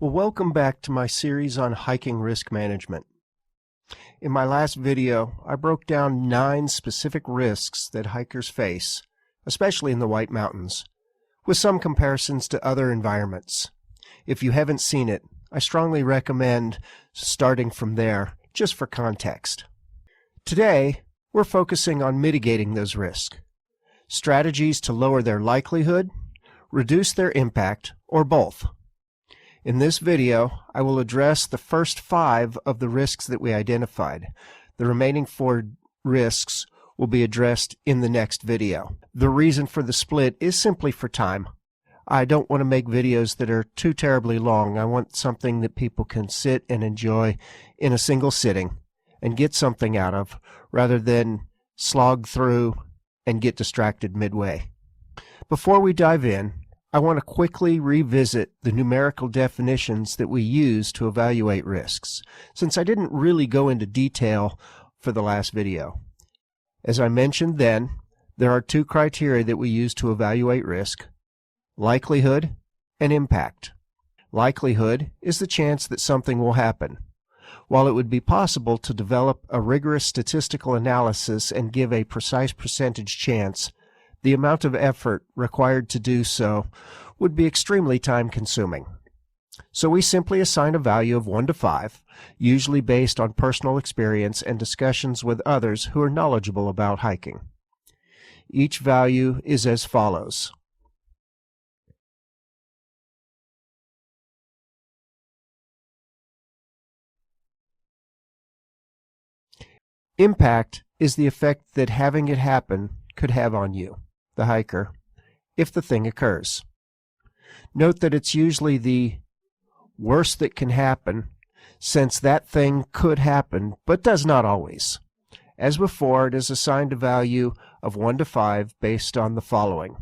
Well, welcome back to my series on hiking risk management. In my last video, I broke down 9 specific risks that hikers face, especially in the White Mountains, with some comparisons to other environments. If you haven't seen it, I strongly recommend starting from there, just for context. Today, we're focusing on mitigating those risks, strategies to lower their likelihood, reduce their impact, or both. In this video, I will address the first 5 of the risks that we identified. The remaining 4 risks will be addressed in the next video. The reason for the split is simply for time. I don't want to make videos that are too terribly long. I want something that people can sit and enjoy in a single sitting and get something out of, rather than slog through and get distracted midway. Before we dive in, I want to quickly revisit the numerical definitions that we use to evaluate risks, since I didn't really go into detail for the last video. As I mentioned then, there are 2 criteria that we use to evaluate risk: likelihood and impact. Likelihood is the chance that something will happen. While it would be possible to develop a rigorous statistical analysis and give a precise percentage chance, the amount of effort required to do so would be extremely time-consuming. So we simply assign a value of 1 to 5, usually based on personal experience and discussions with others who are knowledgeable about hiking. Each value is as follows. Impact is the effect that having it happen could have on you, the hiker, if the thing occurs. Note that it's usually the worst that can happen, since that thing could happen, but does not always. As before, it is assigned a value of 1 to 5 based on the following.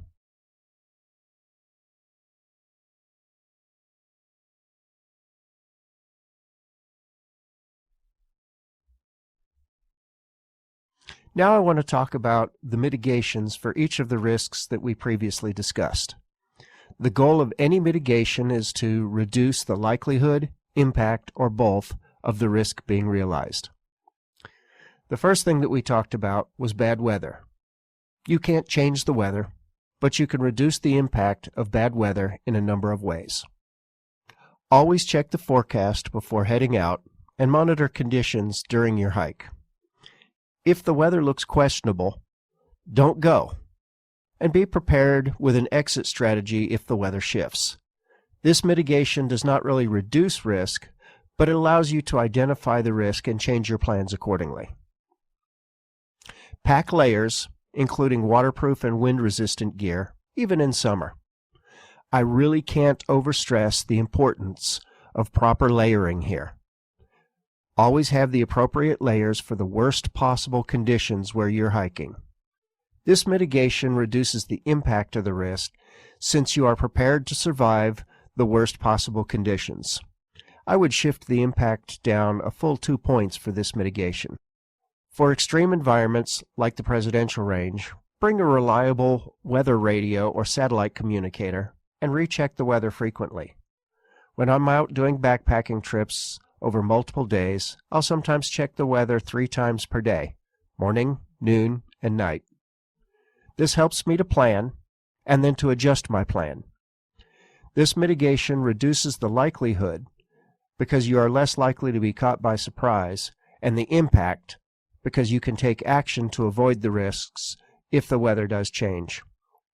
Now I want to talk about the mitigations for each of the risks that we previously discussed. The goal of any mitigation is to reduce the likelihood, impact, or both of the risk being realized. The first thing that we talked about was bad weather. You can't change the weather, but you can reduce the impact of bad weather in a number of ways. Always check the forecast before heading out and monitor conditions during your hike. If the weather looks questionable, don't go, and be prepared with an exit strategy if the weather shifts. This mitigation does not really reduce risk, but it allows you to identify the risk and change your plans accordingly. Pack layers, including waterproof and wind-resistant gear, even in summer. I really can't overstress the importance of proper layering here. Always have the appropriate layers for the worst possible conditions where you're hiking. This mitigation reduces the impact of the risk, since you are prepared to survive the worst possible conditions. I would shift the impact down a full 2 points for this mitigation. For extreme environments like the Presidential Range, bring a reliable weather radio or satellite communicator and recheck the weather frequently. When I'm out doing backpacking trips over multiple days, I'll sometimes check the weather 3 times per day: morning, noon, and night. This helps me to plan and then to adjust my plan. This mitigation reduces the likelihood because you are less likely to be caught by surprise, and the impact because you can take action to avoid the risks if the weather does change,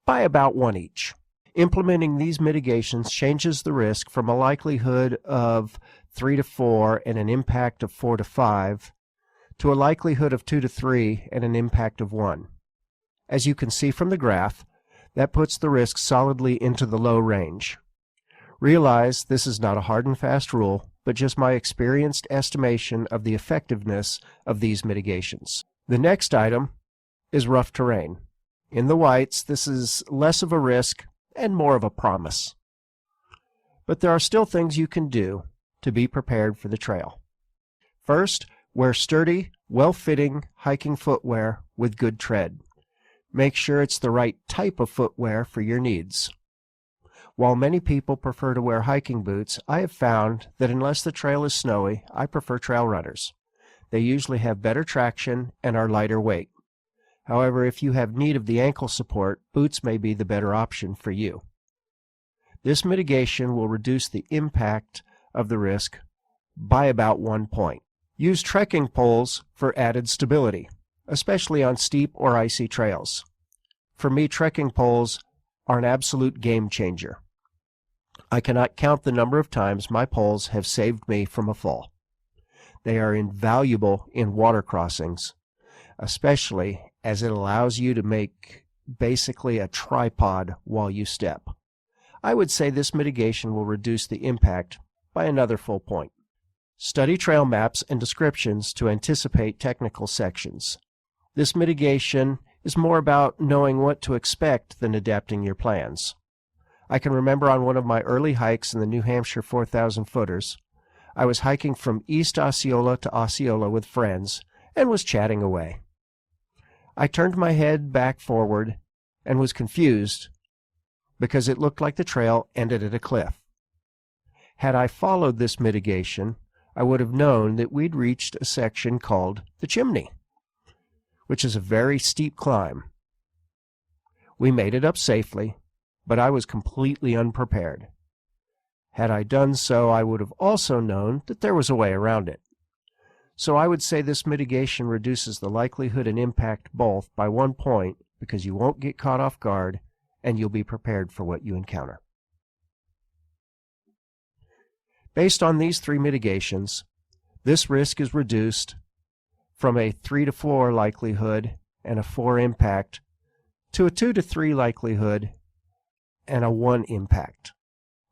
by about 1 each. Implementing these mitigations changes the risk from a likelihood of 3 to 4 and an impact of 4 to 5 to a likelihood of 2 to 3 and an impact of 1. As you can see from the graph, that puts the risk solidly into the low range. Realize this is not a hard and fast rule, but just my experienced estimation of the effectiveness of these mitigations. The next item is rough terrain. In the Whites, this is less of a risk and more of a promise. But there are still things you can do to be prepared for the trail. First, wear sturdy, well-fitting hiking footwear with good tread. Make sure it's the right type of footwear for your needs. While many people prefer to wear hiking boots, I have found that unless the trail is snowy, I prefer trail runners. They usually have better traction and are lighter weight. However, if you have need of the ankle support, boots may be the better option for you. This mitigation will reduce the impact of the risk by about 1 point. Use trekking poles for added stability, especially on steep or icy trails. For me, trekking poles are an absolute game changer. I cannot count the number of times my poles have saved me from a fall. They are invaluable in water crossings, especially as it allows you to make basically a tripod while you step. I would say this mitigation will reduce the impact by another full point. Study trail maps and descriptions to anticipate technical sections. This mitigation is more about knowing what to expect than adapting your plans. I can remember on one of my early hikes in the New Hampshire 4,000 footers, I was hiking from East Osceola to Osceola with friends and was chatting away. I turned my head back forward and was confused because it looked like the trail ended at a cliff. Had I followed this mitigation, I would have known that we'd reached a section called the Chimney, which is a very steep climb. We made it up safely, but I was completely unprepared. Had I done so, I would have also known that there was a way around it. So I would say this mitigation reduces the likelihood and impact both by 1 point because you won't get caught off guard and you'll be prepared for what you encounter. Based on these 3 mitigations, this risk is reduced from a 3 to 4 likelihood and a 4 impact to a 2 to 3 likelihood and a 1 impact.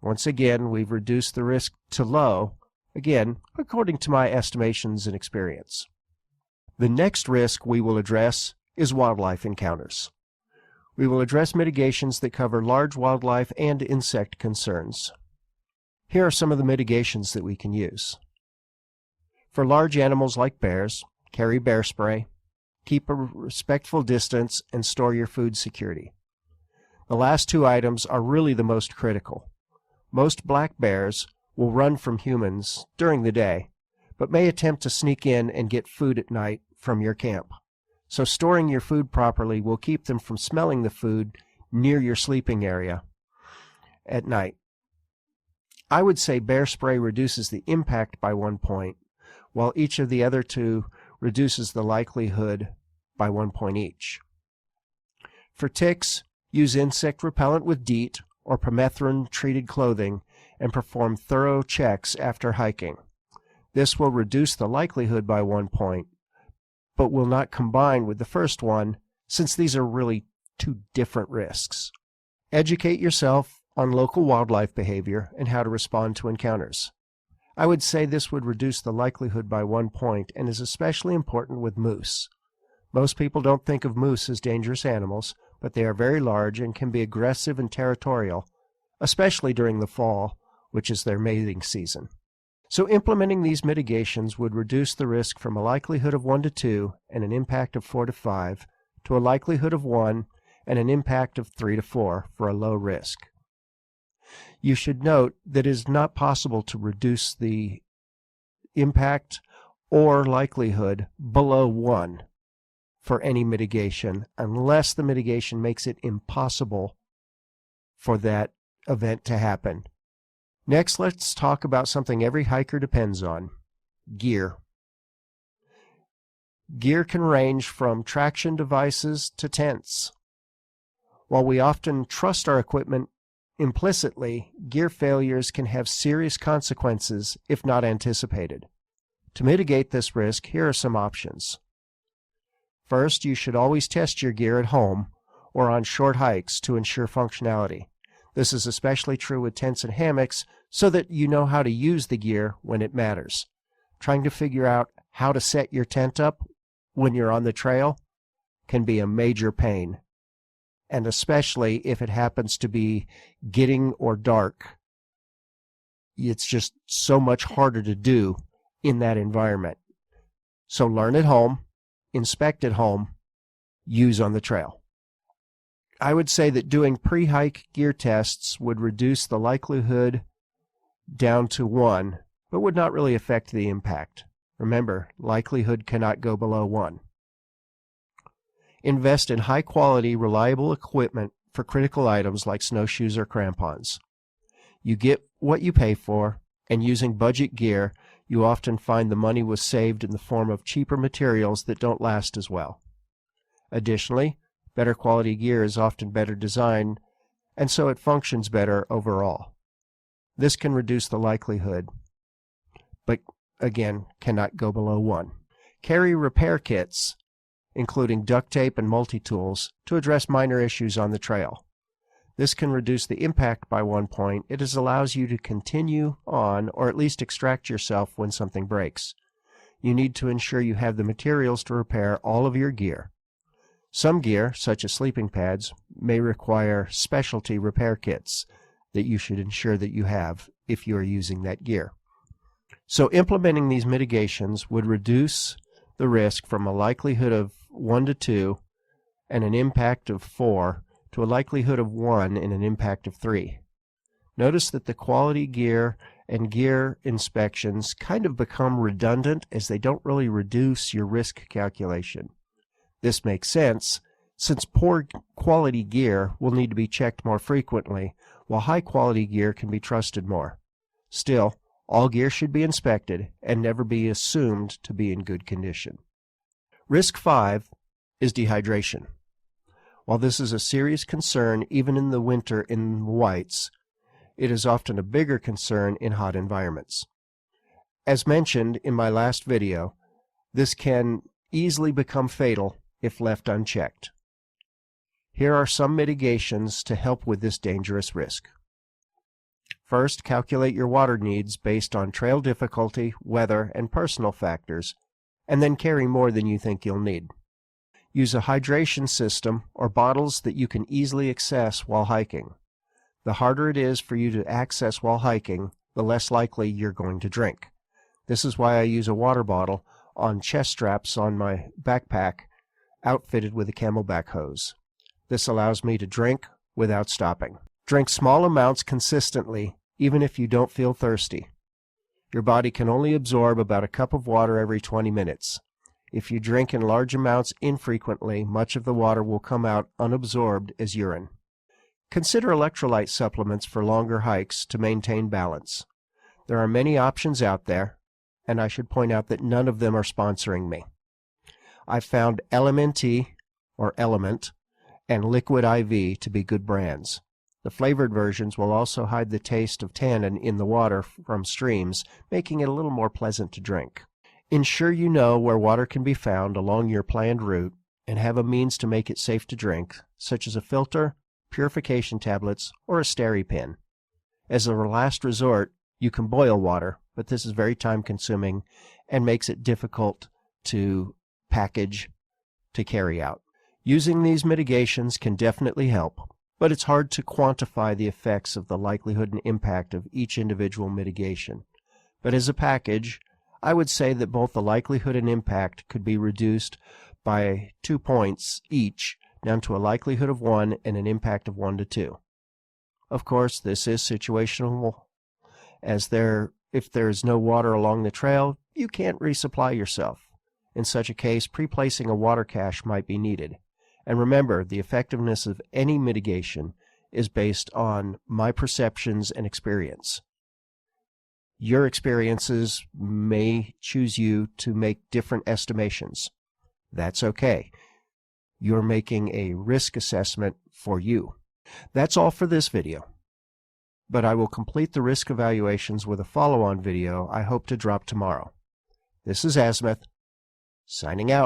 Once again, we've reduced the risk to low, again, according to my estimations and experience. The next risk we will address is wildlife encounters. We will address mitigations that cover large wildlife and insect concerns. Here are some of the mitigations that we can use. For large animals like bears, carry bear spray, keep a respectful distance, and store your food security. The last 2 items are really the most critical. Most black bears will run from humans during the day, but may attempt to sneak in and get food at night from your camp. So storing your food properly will keep them from smelling the food near your sleeping area at night. I would say bear spray reduces the impact by 1 point, while each of the other 2 reduces the likelihood by 1 point each. For ticks, use insect repellent with DEET or permethrin-treated clothing and perform thorough checks after hiking. This will reduce the likelihood by 1 point, but will not combine with the first one since these are really 2 different risks. Educate yourself on local wildlife behavior and how to respond to encounters. I would say this would reduce the likelihood by 1 point and is especially important with moose. Most people don't think of moose as dangerous animals, but they are very large and can be aggressive and territorial, especially during the fall, which is their mating season. So implementing these mitigations would reduce the risk from a likelihood of 1 to 2 and an impact of 4 to 5 to a likelihood of 1 and an impact of 3 to 4 for a low risk. You should note that it is not possible to reduce the impact or likelihood below 1 for any mitigation unless the mitigation makes it impossible for that event to happen. Next, let's talk about something every hiker depends on: gear. Gear can range from traction devices to tents. While we often trust our equipment implicitly, gear failures can have serious consequences if not anticipated. To mitigate this risk, here are some options. First, you should always test your gear at home or on short hikes to ensure functionality. This is especially true with tents and hammocks so that you know how to use the gear when it matters. Trying to figure out how to set your tent up when you're on the trail can be a major pain, and especially if it happens to be getting or dark. It's just so much harder to do in that environment. So learn at home, inspect at home, use on the trail. I would say that doing pre-hike gear tests would reduce the likelihood down to 1, but would not really affect the impact. Remember, likelihood cannot go below 1. Invest in high-quality, reliable equipment for critical items like snowshoes or crampons. You get what you pay for, and using budget gear, you often find the money was saved in the form of cheaper materials that don't last as well. Additionally, better quality gear is often better designed, and so it functions better overall. This can reduce the likelihood, but again, cannot go below 1. Carry repair kits, including duct tape and multi-tools, to address minor issues on the trail. This can reduce the impact by 1 point. It allows you to continue on, or at least extract yourself when something breaks. You need to ensure you have the materials to repair all of your gear. Some gear, such as sleeping pads, may require specialty repair kits that you should ensure that you have if you are using that gear. So implementing these mitigations would reduce the risk from a likelihood of 1 to 2 and an impact of 4 to a likelihood of 1 and an impact of 3. Notice that the quality gear and gear inspections kind of become redundant as they don't really reduce your risk calculation. This makes sense, since poor quality gear will need to be checked more frequently, while high quality gear can be trusted more. Still, all gear should be inspected and never be assumed to be in good condition. Risk 5 is dehydration. While this is a serious concern even in the winter in whites, it is often a bigger concern in hot environments. As mentioned in my last video, this can easily become fatal if left unchecked. Here are some mitigations to help with this dangerous risk. First, calculate your water needs based on trail difficulty, weather, and personal factors, and then carry more than you think you'll need. Use a hydration system or bottles that you can easily access while hiking. The harder it is for you to access while hiking, the less likely you're going to drink. This is why I use a water bottle on chest straps on my backpack, outfitted with a camelback hose. This allows me to drink without stopping. Drink small amounts consistently, even if you don't feel thirsty. Your body can only absorb about a cup of water every 20 minutes. If you drink in large amounts infrequently, much of the water will come out unabsorbed as urine. Consider electrolyte supplements for longer hikes to maintain balance. There are many options out there, and I should point out that none of them are sponsoring me. I've found LMNT, or Element, and Liquid IV to be good brands. The flavored versions will also hide the taste of tannin in the water from streams, making it a little more pleasant to drink. Ensure you know where water can be found along your planned route and have a means to make it safe to drink, such as a filter, purification tablets, or a SteriPen. As a last resort, you can boil water, but this is very time-consuming and makes it difficult to package to carry out. Using these mitigations can definitely help, but it's hard to quantify the effects of the likelihood and impact of each individual mitigation. But as a package, I would say that both the likelihood and impact could be reduced by 2 points each, down to a likelihood of 1 and an impact of 1 to 2. Of course, this is situational, as if there is no water along the trail, you can't resupply yourself. In such a case, pre-placing a water cache might be needed. And remember, the effectiveness of any mitigation is based on my perceptions and experience. Your experiences may choose you to make different estimations. That's okay. You're making a risk assessment for you. That's all for this video. But I will complete the risk evaluations with a follow-on video I hope to drop tomorrow. This is Azimuth, signing out.